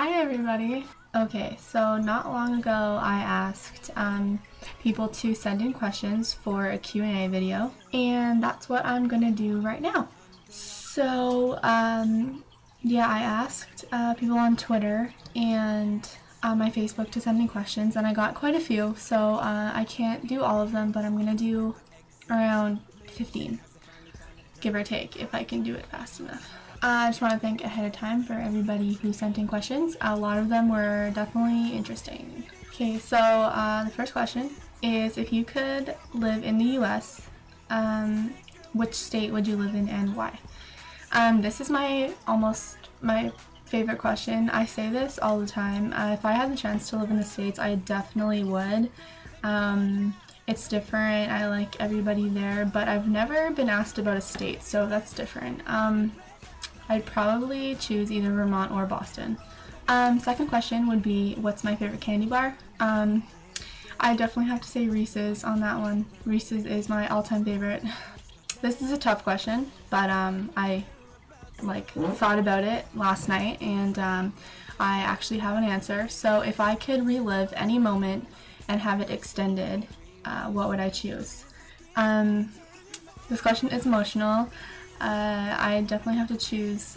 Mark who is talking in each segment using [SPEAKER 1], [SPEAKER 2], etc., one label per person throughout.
[SPEAKER 1] Hi everybody! Okay, so not long ago I asked people to send in questions for a Q&A video, and that's what I'm gonna do right now. So, yeah, I asked people on Twitter and on my Facebook to send me questions, and I got quite a few, so I can't do all of them, but I'm gonna do around 15, give or take, if I can do it fast enough. I just want to thank ahead of time for everybody who sent in questions. A lot of them were definitely interesting. Okay, so the first question is, if you could live in the US, which state would you live in and why? This is my favorite question. I say this all the time. If I had the chance to live in the States, I definitely would. It's different. I like everybody there, but I've never been asked about a state, so that's different. I'd probably choose either Vermont or Boston. Second question would be, what's my favorite candy bar? I definitely have to say Reese's on that one. Reese's is my all-time favorite. This is a tough question, but I thought about it last night, and I actually have an answer. So if I could relive any moment and have it extended, what would I choose? This question is emotional. I definitely have to choose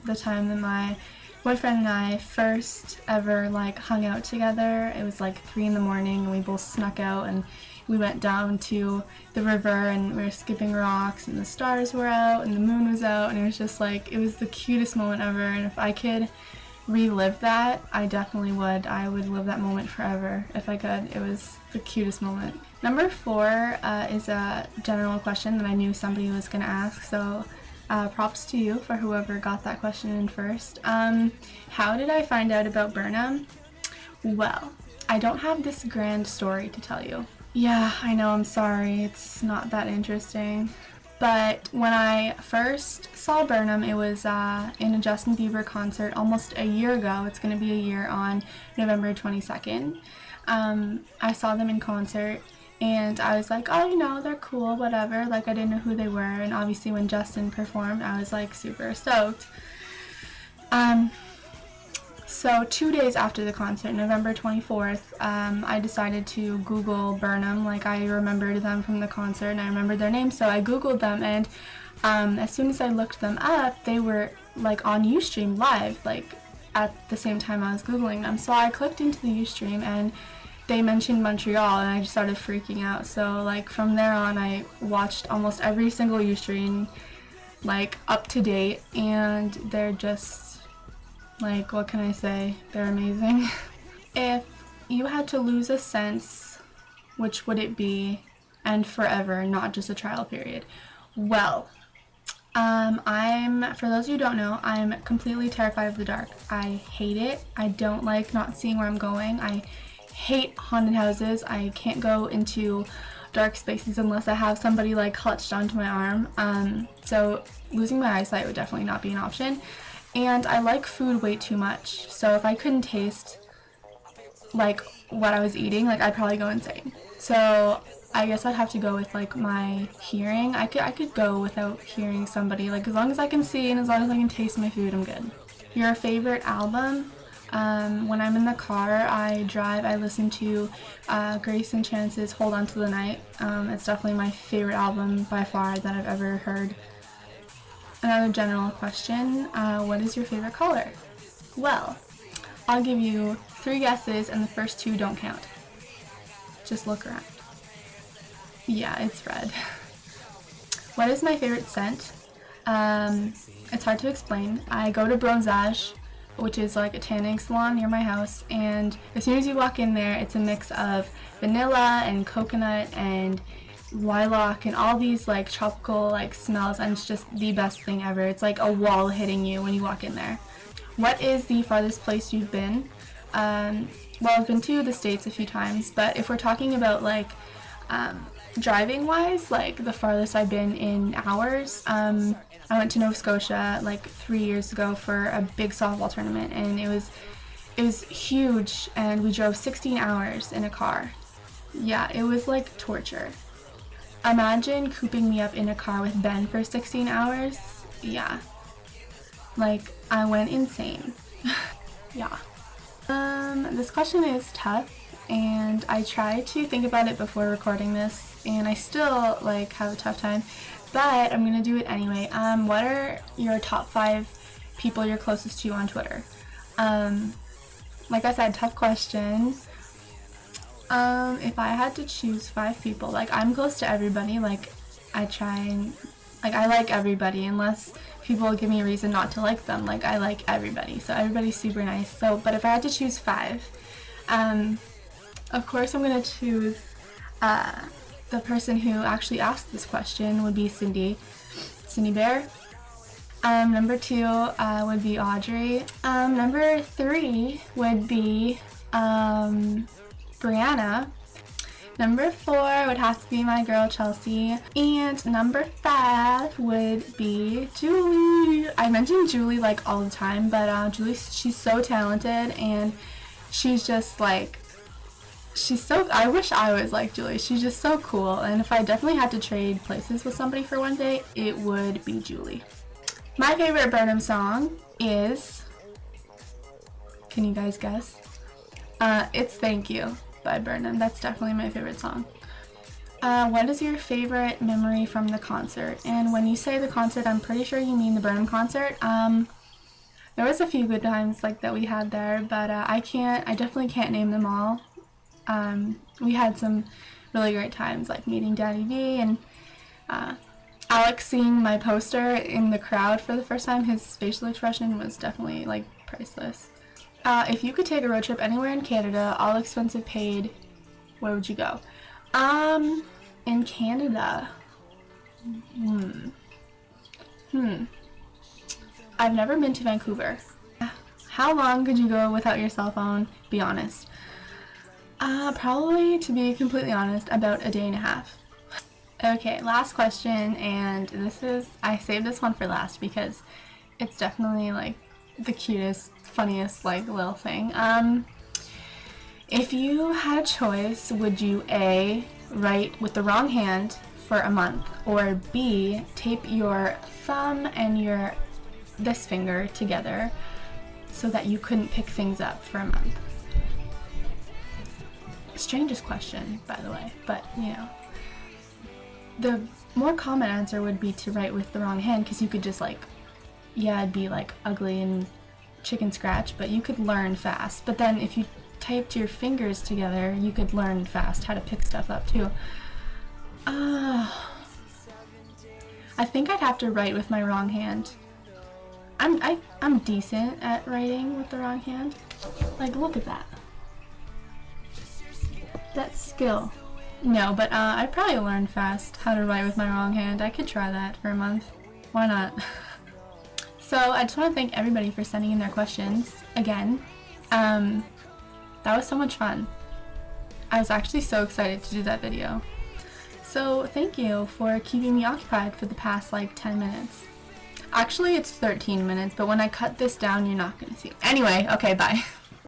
[SPEAKER 1] the time that my boyfriend and I first ever hung out together. It was 3 in the morning and we both snuck out and we went down to the river and we were skipping rocks and the stars were out and the moon was out, and it was just it was the cutest moment ever, and if I could relive that, I definitely would. I would live that moment forever if I could. It was the cutest moment. Number 4 is a general question that I knew somebody was going to ask, so props to you for whoever got that question in first. How did I find out about Burnham? Well, I don't have this grand story to tell you. Yeah, I know, I'm sorry, it's not that interesting. But when I first saw Burnham, it was in a Justin Bieber concert almost a year ago. It's going to be a year on November 22nd. I saw them in concert, and I was like, oh, they're cool, whatever. I didn't know who they were, and obviously when Justin performed, I was super stoked. So 2 days after the concert, November 24th, I decided to Google Burnham. I remembered them from the concert and I remembered their name, so I Googled them, and as soon as I looked them up, they were on Ustream live, at the same time I was Googling them. So I clicked into the Ustream and they mentioned Montreal, and I just started freaking out. So from there on, I watched almost every single Ustream up to date, and they're just what can I say? They're amazing. If you had to lose a sense, which would it be, and forever, not just a trial period? Well, for those of you who don't know, I'm completely terrified of the dark. I hate it. I don't like not seeing where I'm going. I hate haunted houses. I can't go into dark spaces unless I have somebody clutched onto my arm. So losing my eyesight would definitely not be an option. And I like food way too much, so if I couldn't taste what I was eating, I'd probably go insane. So I guess I'd have to go with my hearing. I could go without hearing somebody, as long as I can see and as long as I can taste my food, I'm good. Your favorite album? When I'm in the car, I drive, I listen to Grace and Chance's Hold On To The Night. It's definitely my favorite album by far that I've ever heard. Another general question, what is your favorite color? Well, I'll give you 3 guesses and the first 2 don't count. Just look around. Yeah, it's red. What is my favorite scent? It's hard to explain. I go to Bronzage, which is a tanning salon near my house, and as soon as you walk in there, it's a mix of vanilla and coconut and lilac and all these tropical smells, and it's just the best thing ever. It's a wall hitting you when you walk in there. What is the farthest place you've been? Well, I've been to the States a few times, but if we're talking about driving wise, the farthest I've been in hours, I went to Nova Scotia 3 years ago for a big softball tournament, and it was huge, and we drove 16 hours in a car. Yeah, it was torture. Imagine cooping me up in a car with Ben for 16 hours. Yeah. I went insane. yeah. This question is tough, and I tried to think about it before recording this, and I still like have a tough time, but I'm gonna do it anyway. What are your top 5 people you're closest to on Twitter? Like I said, tough question. If I had to choose 5 people, like I'm close to everybody, like I try and, like I like everybody unless people give me a reason not to like them, like I like everybody, so everybody's super nice. So, but if I had to choose 5, of course I'm gonna choose, the person who actually asked this question would be Cindy Bear. Number 2 would be Audrey. Number 3 would be Brianna. Number 4 would have to be my girl Chelsea. And number 5 would be Julie. I mention Julie like all the time, but Julie, she's so talented, and she's just like, I wish I was like Julie. She's just so cool, and if I definitely had to trade places with somebody for one day, it would be Julie. My favorite Burnham song is, can you guys guess? It's Thank You by Burnham. That's definitely my favorite song. What is your favorite memory from the concert? And when you say the concert, I'm pretty sure you mean the Burnham concert. There was a few good times like that we had there, but I definitely can't name them all. We had some really great times, like meeting Daddy V and Alex seeing my poster in the crowd for the first time. His facial expression was definitely like priceless. If you could take a road trip anywhere in Canada, all expenses paid, where would you go? In Canada, I've never been to Vancouver. How long could you go without your cell phone? Be honest. Probably, to be completely honest, about a day and a half. Okay, last question, and I saved this one for last because it's definitely like the cutest, funniest like little thing. If you had a choice, would you A, write with the wrong hand for a month, or B, tape your thumb and this finger together so that you couldn't pick things up for a month? Strangest question, by the way, but you know. The more common answer would be to write with the wrong hand, because you could just like, yeah, it'd be like ugly and chicken scratch, but you could learn fast. But then if you typed your fingers together, you could learn fast how to pick stuff up too. I think I'd have to write with my wrong hand. I'm decent at writing with the wrong hand. Like, look at that. That's skill. No, but I'd probably learn fast how to write with my wrong hand. I could try that for a month. Why not? So I just want to thank everybody for sending in their questions again. That was so much fun. I was actually so excited to do that video. So thank you for keeping me occupied for the past like 10 minutes. Actually, it's 13 minutes, but when I cut this down, you're not going to see it. Anyway, okay, bye.